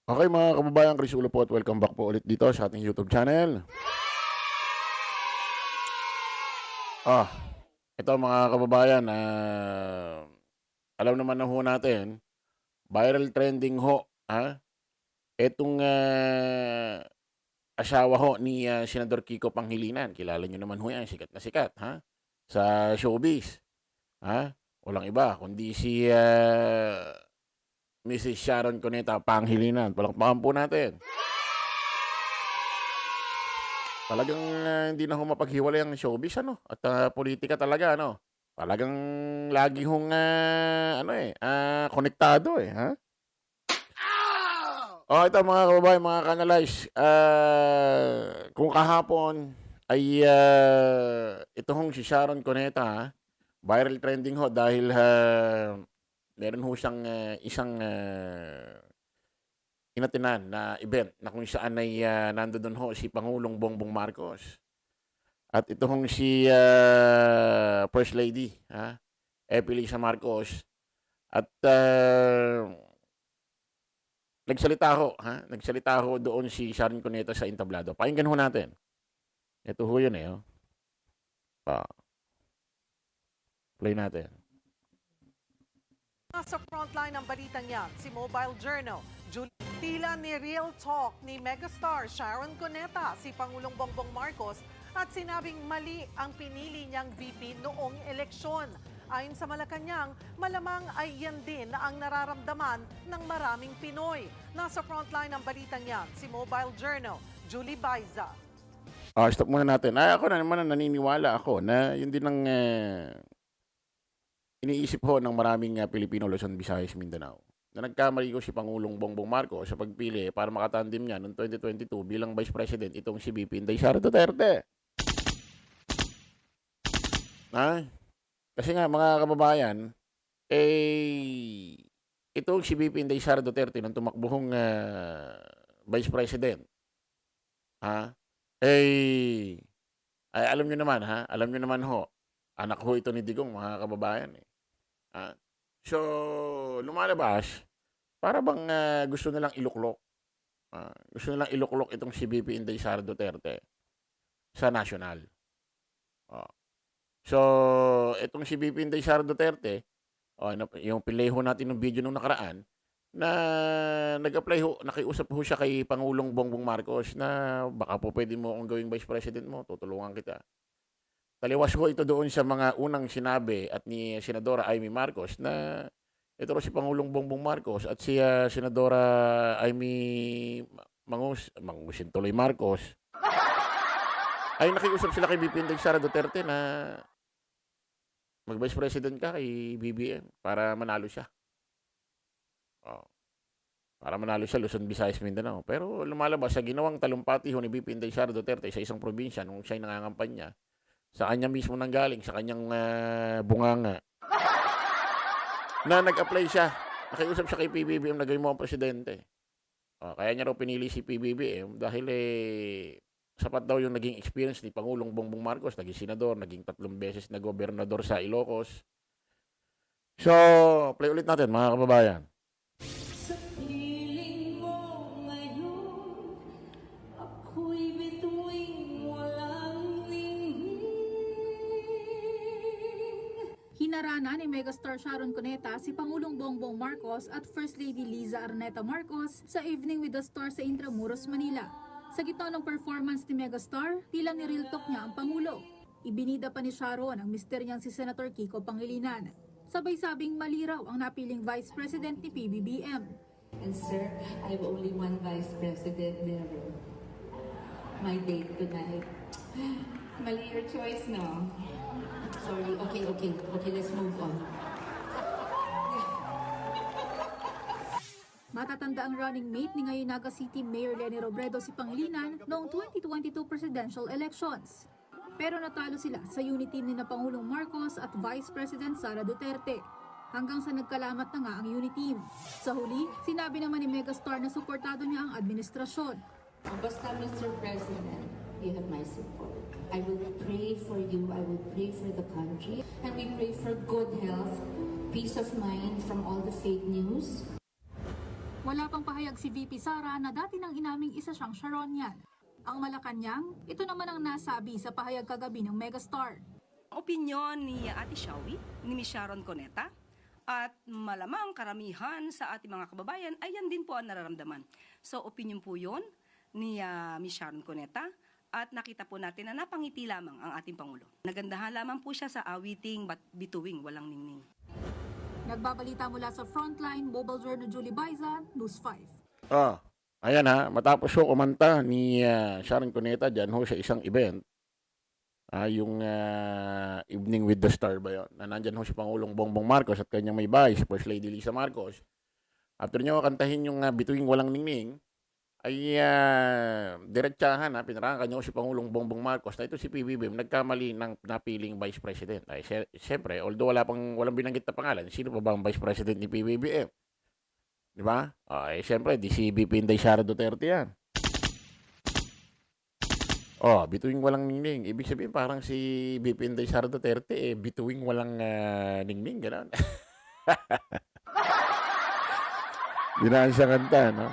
Okay mga kababayan, Chris Ulo po at welcome back po ulit dito sa ating YouTube channel. Ah, ito mga kababayan, alam naman na ho natin, viral trending ho, itong asawa ho ni Senador Kiko Pangilinan. Kilala niyo naman ho yan, sikat na sikat, sa showbiz. Walang iba kundi si Mrs. Sharon Cuneta Pangilinan. Palakpakan po natin. Talagang hindi na ho mapaghiwalay ang showbiz at politika talaga Talagang lagi hong konektado Oh, ito mga kababayan, mga kanalays, kung kahapon ay ito hong si Sharon Cuneta, viral trending ho dahil meron ho siyang isang inatinan na event na kung saan ay nandoon ho si Pangulong Bongbong Marcos. At ito hong si First Lady, Epilisa Marcos. At nagsalita ho doon si Sharon Cuneta sa entablado. Pakinggan ho natin. Ito ho yun Oh. Play natin. Nasa frontline ng balitang yan, si Mobile Journal. Tila ni Real Talk ni megastar Sharon Cuneta si Pangulong Bongbong Marcos at sinabing mali ang pinili niyang VP noong eleksyon. Ayon sa Malacanang, malamang ay yan din ang nararamdaman ng maraming Pinoy. Nasa frontline ng balitang yan, si Mobile Journal, Julie Baiza. Stop muna natin. Ako na naman naniniwala ako na yun din ang iniisip ho ng maraming Pilipino, Luzon, Visayas, Mindanao. Na nagkamali ko si Pangulong Bongbong Marcos sa pagpili para makatandim niya noong 2022 bilang Vice President itong si VP Inday Sara Duterte. Kasi nga mga kababayan, itong si VP Inday Sara Duterte nang tumakbuhong Vice President, ay alam niyo naman alam niyo naman ho, anak ho ito ni Digong mga kababayan So, lumalabas, para bang gusto nilang iluklok. Gusto nilang iluklok itong si VP Inday Sara Duterte sa national. So, itong si VP Inday Sara Duterte, yung pinlay ho natin ng video nung nakaraan, na nag-apply ho, nakiusap ho siya kay Pangulong Bongbong Marcos na baka po pwede mo akong gawing Vice President mo, tutulungan kita. Taliwas ho ito doon sa mga unang sinabi at ni Senadora Amy Marcos na ito si Pangulong Bongbong Marcos at si Senadora Amy Mangusin tuloy Marcos ay nakiusap sila kay VP Inday Sara Duterte na mag-Vice President ka kay BBM para manalo siya. Para manalo siya Luzon, Visayas, Mindanao. Pero lumalabas sa ginawang talumpati ho ni VP Inday Sara Duterte sa isang probinsya nung siya'y nangangampanya, sa kanya mismo nanggaling, sa kanyang bunganga, na nag-apply siya. Nakiusap siya kay PBBM na gawin mo ang presidente. Kaya niya raw pinili si PBBM dahil sapat daw yung naging experience ni Pangulong Bongbong Marcos. Naging senador, naging 3 beses na gobernador sa Ilocos. So, play ulit natin mga kababayan. Hinarana ni megastar Sharon Cuneta si Pangulong Bongbong Marcos at First Lady Liza Araneta Marcos sa Evening with the Stars sa Intramuros, Manila. Sa gitna ng performance ni megastar, tila ni-real talk niya ang Pangulo. Ibinida pa ni Sharon ang mister niyang si Senator Kiko Pangilinan. Sabay sabing mali raw ang napiling Vice President ni PBBM. And sir, I have only one Vice President there. My date tonight. Mali your choice, no? Sorry, okay, let's move on. Matatanda ang running mate ni ngayon Naga City Mayor Leni Robredo si Pangilinan noong 2022 presidential elections. Pero natalo sila sa unity team ni na Pangulong Marcos at Vice President Sara Duterte. Hanggang sa nagkalamat na nga ang unity team. Sa huli, sinabi naman ni megastar na suportado niya ang administrasyon. Basta Mr. President, you have my support. I will pray for you, I will pray for the country, and we pray for good health, peace of mind from all the fake news. Wala pang pahayag si VP Sara na dati nang inaming isa siyang Sharonian. Ang Malacanang, ito naman ang nasabi sa pahayag kagabi ng megastar. Opinyon ni Ate Shawi, ni Ms. Sharon Cuneta, at malamang karamihan sa ating mga kababayan ay yan din po ang nararamdaman. So opinyon po yun ni Ms. Sharon Cuneta at nakita po natin na napangiti lamang ang ating Pangulo. Nagandahan lamang po siya sa awiting bituing walang ningning. Nagbabalita mula sa Frontline, Mobile Journal Julie Baiza, News 5. Ayan matapos ho kumanta ni Sharon Cuneta dyan ho sa isang event, yung Evening with the Star ba yun, na nandyan ho si Pangulong Bongbong Marcos at kanyang may bahay, si First Lady Lisa Marcos. After nyo kantahin yung Bituing Walang Ningning, ay diretsahan pinarakan nyo si Pangulong Bongbong Marcos na ito si PBBM nagkamali ng napiling Vice President. Ay siyempre, although walang binanggit na pangalan, sino pa ba ang Vice President ni PBBM? Di ba? Siyempre, di si VP Inday Sara Duterte yan. Bituing walang ningning. Ibig sabihin parang si VP Inday Sara Duterte, bituing walang ningning, gano'n. Dinaan siya kanta, no?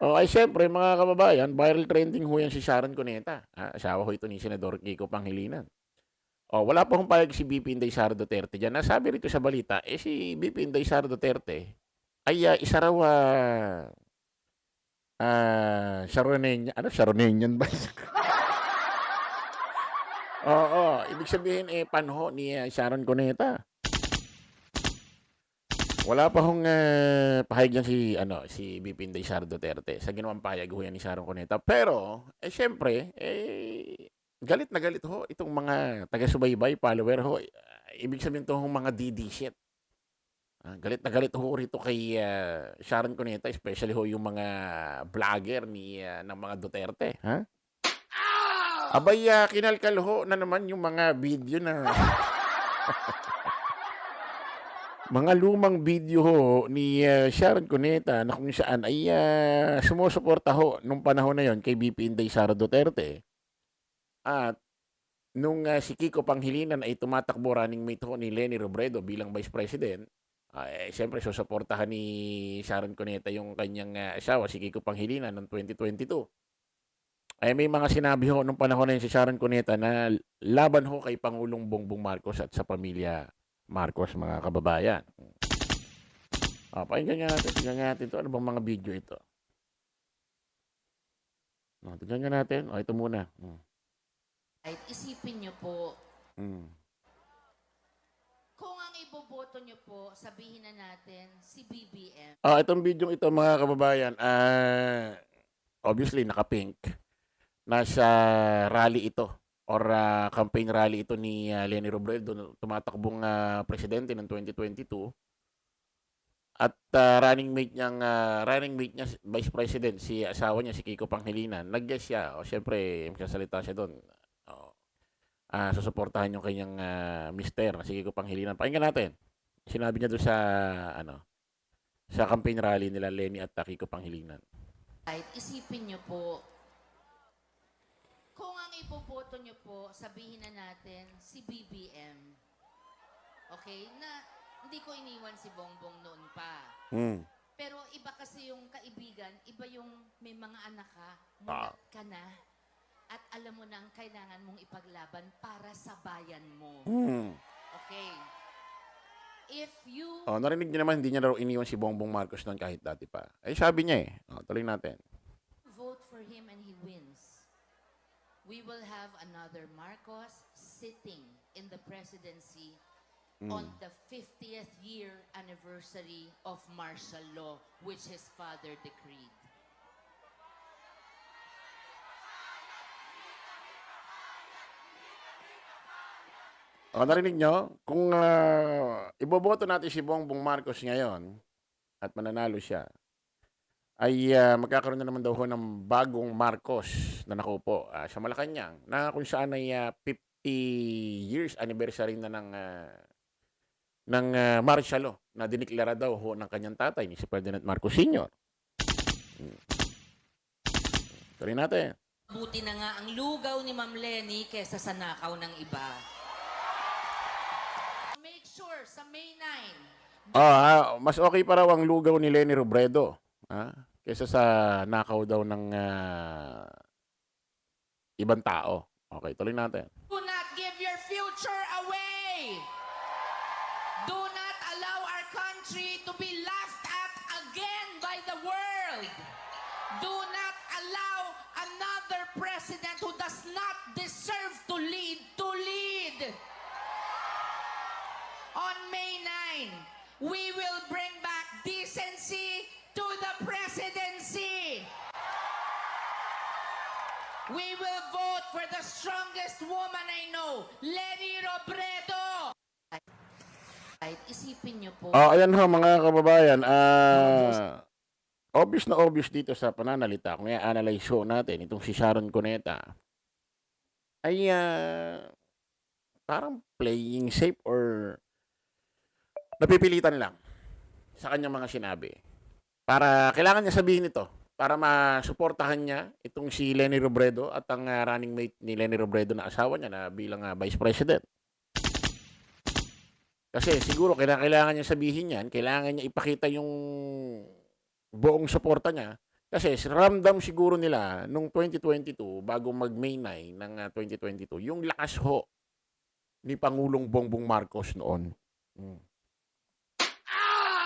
Siyempre, mga kababayan, viral trending ho yan si Sharon Cuneta. Asawa ho ito ni Senador Kiko Pangilinan. Wala pa hong payag si VP Inday Sara Duterte dyan. Nasabi rito sa balita, si VP Inday Sara Duterte ay isa raw Sharonenian. Ano? Sharonenian ba? Ibig sabihin panho ni Sharon Cuneta. Wala pa hong pahayag yan si VP Inday Sara Duterte sa ginawang pahayag ho yan ni Sharon Cuneta. Pero siyempre galit na galit ho itong mga taga-subaybay, follower ho. Ibig sabihin to mga DD shit. Galit na galit ho rito kay Sharon Cuneta, especially ho yung mga vlogger ng mga Duterte, ha? Abay, kinalkal ho na naman yung mga video na mga lumang video ho ni Sharon Cuneta na kung saan ay sumusuporta ho nung panahon na yon kay VP Inday Sara Duterte. At nung si Kiko Pangilinan ay tumatakbo running mate ho ni Leni Robredo bilang Vice President, siyempre susuportahan ni Sharon Cuneta yung kanyang asawa si Kiko Pangilinan noong 2022. May mga sinabi ho nung panahon na yun si Sharon Cuneta na laban ho kay Pangulong Bongbong Marcos at sa pamilya Marcos, mga kababayan. Pakinggan natin ito. Ano bang mga video ito? Tingnan natin. Ito muna. Isipin nyo po, Mm. kung ang iboboto nyo po, sabihin na natin, si BBM. Itong video ito, mga kababayan, obviously naka-pink. Nasa rally ito or campaign rally ito ni Leni Robredo, tumatakbong presidente ng 2022. At running mate niya Vice President, si asawa niya si Kiko Pangilinan. Nag-guess siya. Siyempre, magsasalita siya doon. Susuportahan yung kanyang mister na si Kiko Pangilinan. Pakinggan natin. Sinabi niya doon sa campaign rally nila Leni at Kiko Pangilinan. Isipin nyo po, kung ang iboboto nyo po, sabihin na natin, si BBM. Okay? Na hindi ko iniwan si Bongbong noon pa. Pero iba kasi yung kaibigan, iba yung may mga anak ka, mulat ka na, at alam mo na ang kailangan mong ipaglaban para sa bayan mo. Okay. If you... Narinig niyo naman, hindi niya raw iniwan si Bongbong Marcos noon kahit dati pa. Sabi niya tuloy natin. vote for him and he wins, we will have another Marcos sitting in the presidency on the 50th year anniversary of martial law, which his father decreed. Narinig nyo? Kung iboboto natin si Bongbong Marcos ngayon at mananalo siya, ay magkakaroon na naman daw ho ng bagong Marcos na nakupo sa Malacanang na kung saan ay 50 years anniversary na ng martial law na diniklara daw ho ng kanyang tatay ni si Ferdinand Marcos Sr. Tuloy natin. Buti na nga ang lugaw ni Ma'am Leni kesa sa nakaw ng iba. Make sure sa May 9, Mas okay pa raw ang lugaw ni Leni Robredo Kaysa sa nakaw daw ng ibang tao. Okay, tuloy natin. Do not give your future away. Do not allow our country to be laughed at again by the world. Do not allow another president who does not deserve to lead. On May 9, we will bring back decency to the presidency. We will vote for the strongest woman I know, Leni Robredo. Right, isipin niyo po. Ayan ho mga kababayan, obvious na obvious dito sa pananalita, kung i-analyze ho natin, itong si Sharon Cuneta, ay parang playing safe or napipilitan lang sa kanyang mga sinabi. Para, kailangan niya sabihin ito, para masuportahan niya itong si Leni Robredo at ang running mate ni Leni Robredo na asawa niya na bilang Vice President. Kasi siguro kailangan niya sabihin yan, kailangan niya ipakita yung buong suporta niya. Kasi ramdam siguro nila nung 2022, bago mag-May 9 ng 2022, yung lakas ho ni Pangulong Bongbong Marcos noon.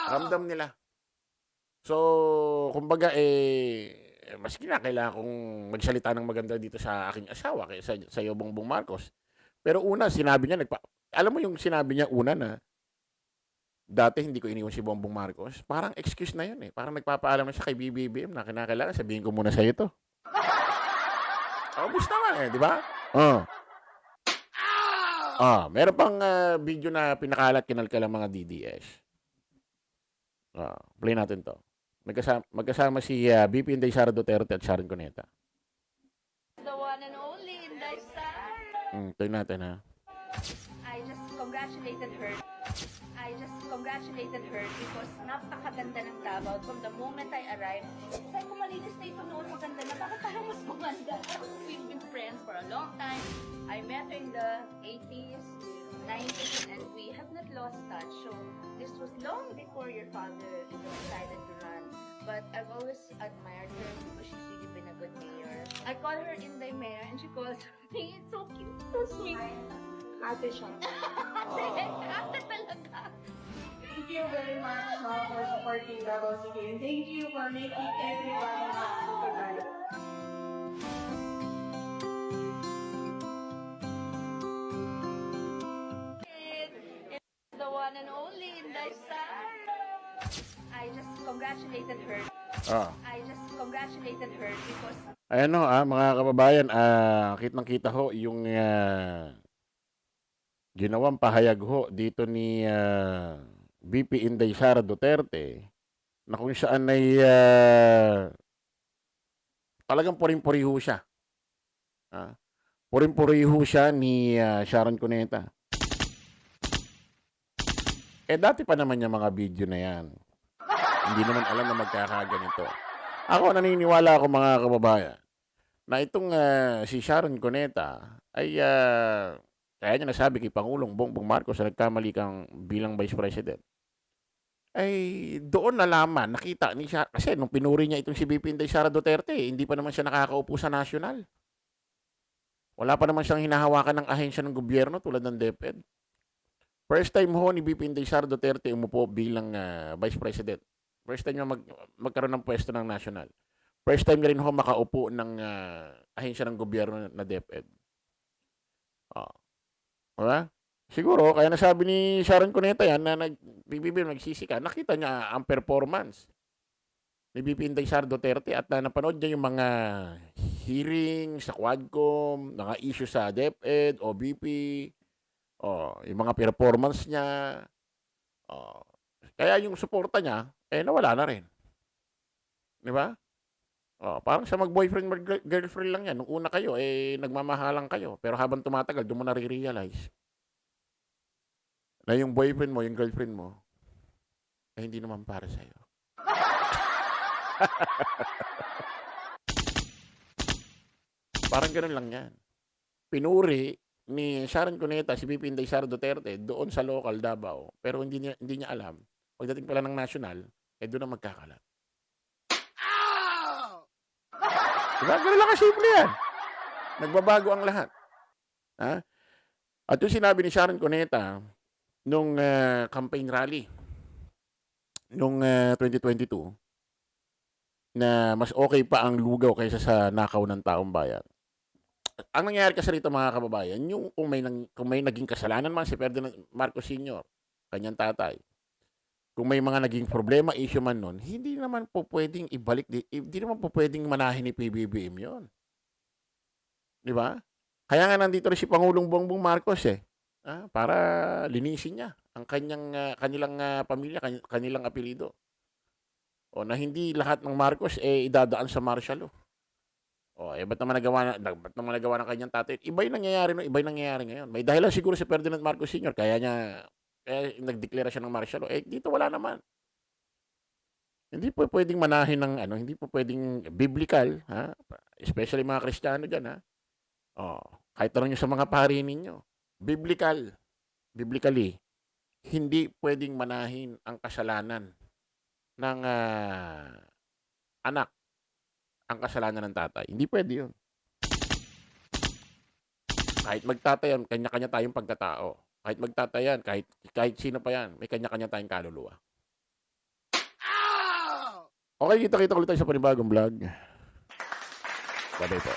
Ramdam nila. So, kumbaga, mas kinakailangan kong magsalita ng maganda dito sa aking asawa kaysa sa iyo, Bongbong Marcos. Pero una, sinabi niya, alam mo yung sinabi niya una na, dati hindi ko iniwan si Bongbong Marcos, parang excuse na yun eh. Parang nagpapaalam na siya kay BBM na kinakailangan, sabihin ko muna sa'yo to. Obvious naman eh, di ba? Meron pang video na pinakalat kinalkal ang mga DDS. Play natin to. Magkasama si VP Inday Sara Duterte at Sharon Cuneta. The one and only Inday Sara. Tayo natin ha. I just congratulated her because napakaganda ng Davao. From the moment I arrived, sabi ko malinis na ito noon, maganda na. Bakit parang mas maganda? We've been friends for a long time. I met her in the 80s, 90s, and we have not lost touch. So this was long before your father decided to run. But I've always admired her because she's really been a good mayor. I call her Inday Mayor and she calls me. It's so cute, so sweet. Ate siya. Ate talaga. Thank you very much for supporting Davao City and thank you for making everyone happy. The one and only Inday Sara. I just congratulated her. I just congratulated her because Ayan ho, mga kababayan, kitang-kita ho yung ginawang pahayag ho dito ni VP Inday Sara Duterte na kung saan ay talagang puring-puriho siya. Puring-puriho siya ni Sharon Cuneta. Dati pa naman yung mga video na yan. Hindi naman alam na magkakaganito. Ako naniniwala ako mga kababayan na itong si Sharon Cuneta ay kaya niya nasabi kay Pangulong Bongbong Marcos na nagkamali kang bilang Vice President. Ay doon nalaman, nakita ni siya, kasi nung pinuri niya itong si VP Inday Sara Duterte, hindi pa naman siya nakakaupo sa national. Wala pa naman siyang hinahawakan ng ahensya ng gobyerno tulad ng DepEd. First time ho ni VP Inday Sara Duterte umupo bilang Vice President. First time niya magkaroon ng pwesto ng national. First time niya rin ho makaupo ng ahensya ng gobyerno na DepEd. Diba? Siguro, kaya nasabi ni Sharon Cuneta yan na BBM nagsisika. Nakita niya ang performance ni VP Inday Sara Duterte at napanood niya yung mga hearing sa Quadcom, mga issue sa DepEd, OBP, yung mga performance niya. Kaya yung suporta niya, nawala na rin. Di ba? Parang sa mag-boyfriend, mag-girlfriend lang yan. Nung una kayo, nagmamahalang kayo. Pero habang tumatagal, doon mo nare-realize na yung boyfriend mo, yung girlfriend mo, hindi naman para sa'yo. Parang ganun lang yan. Pinuri ni Sharon Cuneta si VP Inday Sara Duterte doon sa local Davao, pero hindi niya alam. Pagdating pala ng national, doon na magkakalat. Diba? Ganun lang kasimple yan. Nagbabago ang lahat. Ha? At yung sinabi ni Sharon Cuneta nung campaign rally nung 2022 na mas okay pa ang lugaw kaysa sa nakaw ng taong bayan. Ang nangyayari kasi rito mga kababayan, yung kung may naging kasalanan man si Ferdinand Marcos Sr., kanyang tatay, kung may mga naging problema, issue man nun, hindi naman po pwedeng ibalik, hindi naman po pwedeng manahin ni PBBM yon. Di ba? Kaya nga nandito rin si Pangulong Bongbong Marcos para linisin niya ang kanilang pamilya, kanilang apelyido. O na hindi lahat ng Marcos idadaan sa martial law. O ba't naman nagawa ng kanyang tatay? Iba yung nangyayari ngayon. May dahilan siguro si Ferdinand Marcos Sr. Kaya nagdeklara siya ng martial law. Dito wala naman. Hindi po pwedeng manahin ng hindi po pwedeng biblical, ha? Especially mga Kristiyano diyan, ha. Kahit tanong niyo sa mga pari ninyo, biblically, hindi pwedeng manahin ang kasalanan ng anak, ang kasalanan ng tatay. Hindi pwede yun. Kahit magtatayan, kanya-kanya tayong pagkatao. Kahit magtatayan, kahit sino pa yan, may kanya-kanya tayong kaluluwa. Okay, kita ulit tayo sa panibagong vlog. Bye-bye po.